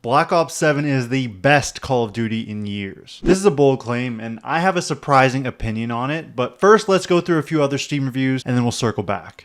Black Ops 7 is the best Call of Duty in years. This is a bold claim, and I have a surprising opinion on it, but first let's go through a few other Steam reviews, and then we'll circle back.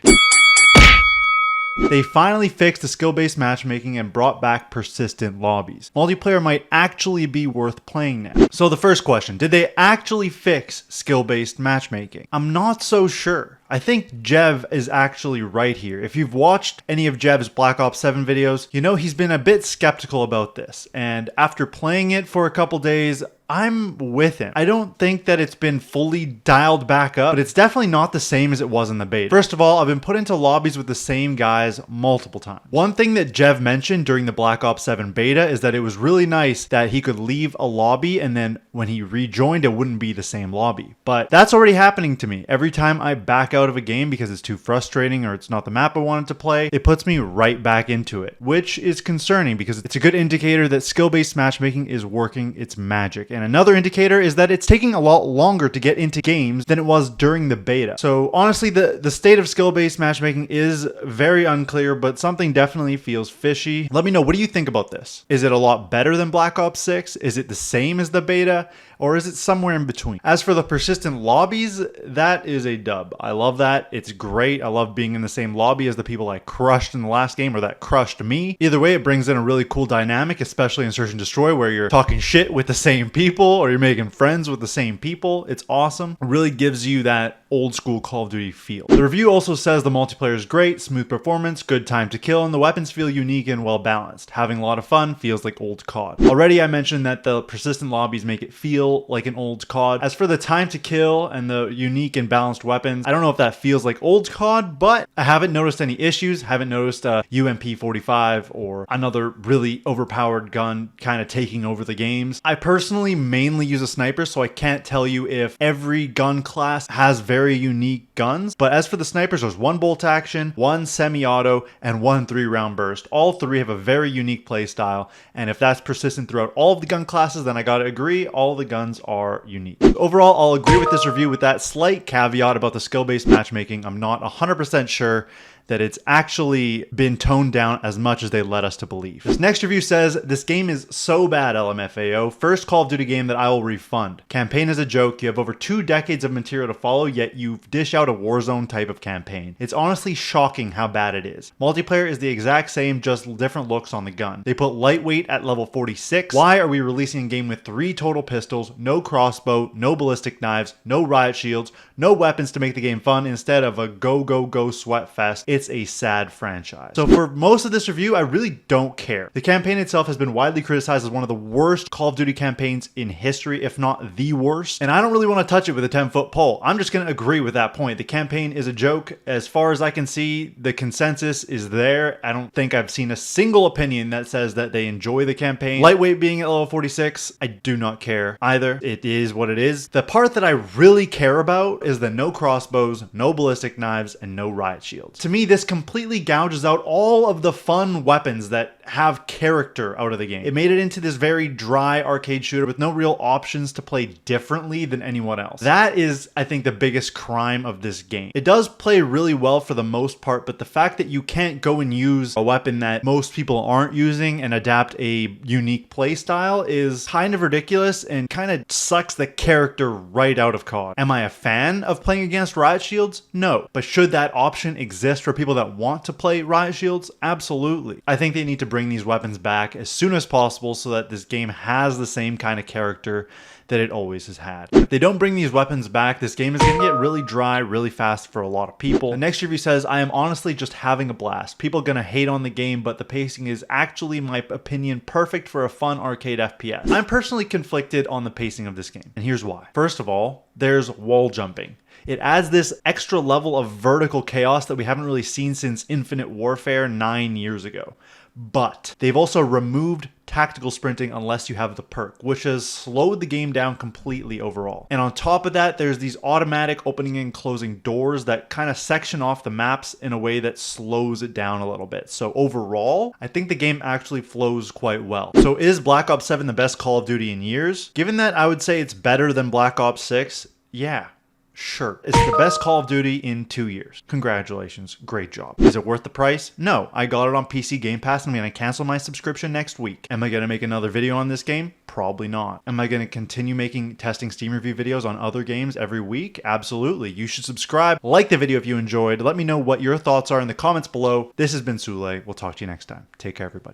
They finally fixed the skill-based matchmaking and brought back persistent lobbies. Multiplayer might actually be worth playing now. So the first question, did they actually fix skill-based matchmaking? I'm not so sure. I think Jev is actually right here. If you've watched any of Jev's Black Ops 7 videos, you know he's been a bit skeptical about this. And after playing it for a couple days, I'm with him. I don't think that it's been fully dialed back up, but it's definitely not the same as it was in the beta. First of all, I've been put into lobbies with the same guys multiple times. One thing that Jev mentioned during the Black Ops 7 beta is that it was really nice that he could leave a lobby and then when he rejoined, it wouldn't be the same lobby. But that's already happening to me. Every time I back out of a game because it's too frustrating or it's not the map I wanted to play, it puts me right back into it, which is concerning because it's a good indicator that skill-based matchmaking is working its magic. And another indicator is that it's taking a lot longer to get into games than it was during the beta. So honestly, the state of skill-based matchmaking is very unclear, but something definitely feels fishy. Let me know, what do you think about this? Is it a lot better than Black Ops 6? Is it the same as the beta? Or is it somewhere in between? As for the persistent lobbies, that is a dub. I love that. It's great. I love being in the same lobby as the people I crushed in the last game or that crushed me. Either way, it brings in a really cool dynamic, especially in Search and Destroy where you're talking shit with the same people or you're making friends with the same people. It's awesome. It really gives you that old school Call of Duty feel. The review also says the multiplayer is great, smooth performance, good time to kill, and the weapons feel unique and well balanced. Having a lot of fun feels like old COD. Already I mentioned that the persistent lobbies make it feel like an old COD. As for the time to kill and the unique and balanced weapons, I don't know if that feels like old COD, but I haven't noticed any issues. Haven't noticed a UMP-45 or another really overpowered gun kind of taking over the games. I personally mainly use a sniper, so I can't tell you if every gun class has very unique guns, but as for the snipers, there's one bolt action, one semi-auto, and one 3-round burst. All three have a very unique play style, and if that's persistent throughout all of the gun classes, then I gotta agree, all the guns are unique. Overall, I'll agree with this review with that slight caveat about the skill-based matchmaking. I'm not 100% sure that it's actually been toned down as much as they led us to believe. This next review says, this game is so bad, LMFAO. First Call of Duty game that I will refund. Campaign is a joke. You have over 2 decades of material to follow, yet you dish out a Warzone type of campaign. It's honestly shocking how bad it is. Multiplayer is the exact same, just different looks on the gun. They put lightweight at level 46. Why are we releasing a game with 3 total pistols, no crossbow, no ballistic knives, no riot shields, no weapons to make the game fun instead of a go sweat fest? It's a sad franchise. So for most of this review, I really don't care. The campaign itself has been widely criticized as one of the worst Call of Duty campaigns in history, if not the worst. And I don't really want to touch it with a 10-foot pole. I'm just going to agree with that point. The campaign is a joke. As far as I can see, the consensus is there. I don't think I've seen a single opinion that says that they enjoy the campaign. Lightweight being at level 46, I do not care either. It is what it is. The part that I really care about is the no crossbows, no ballistic knives, and no riot shields. To me, this completely gouges out all of the fun weapons that have character out of the game. It made it into this very dry arcade shooter with no real options to play differently than anyone else. That is, I think, the biggest crime of this game. It does play really well for the most part, but the fact that you can't go and use a weapon that most people aren't using and adapt a unique play style is kind of ridiculous and kind of sucks the character right out of COD. Am I a fan of playing against riot shields? No. But should that option exist for people that want to play riot shields? Absolutely. I think they need to bring these weapons back as soon as possible so that this game has the same kind of character that it always has had. If they don't bring these weapons back, this game is going to get really dry really fast for a lot of people. The next review says, I am honestly just having a blast. People are going to hate on the game, but the pacing is actually, in my opinion, perfect for a fun arcade FPS. I'm personally conflicted on the pacing of this game, and here's why. First of all, there's wall jumping. It adds this extra level of vertical chaos that we haven't really seen since Infinite Warfare 9 years ago. But they've also removed tactical sprinting unless you have the perk, which has slowed the game down completely overall. And on top of that, there's these automatic opening and closing doors that kind of section off the maps in a way that slows it down a little bit. So overall, I think the game actually flows quite well. So is Black Ops 7 the best Call of Duty in years? Given that I would say it's better than Black Ops 6, yeah. Sure, it's the best Call of Duty in 2 years. Congratulations, great job. Is it worth the price? No, I got it on PC Game Pass and I'm gonna cancel my subscription next week. Am I gonna make another video on this game? Probably not. Am I gonna continue making testing Steam review videos on other games every week? Absolutely. You should subscribe, like the video if you enjoyed. Let me know what your thoughts are in the comments below. This has been Sule. We'll talk to you next time. Take care, everybody.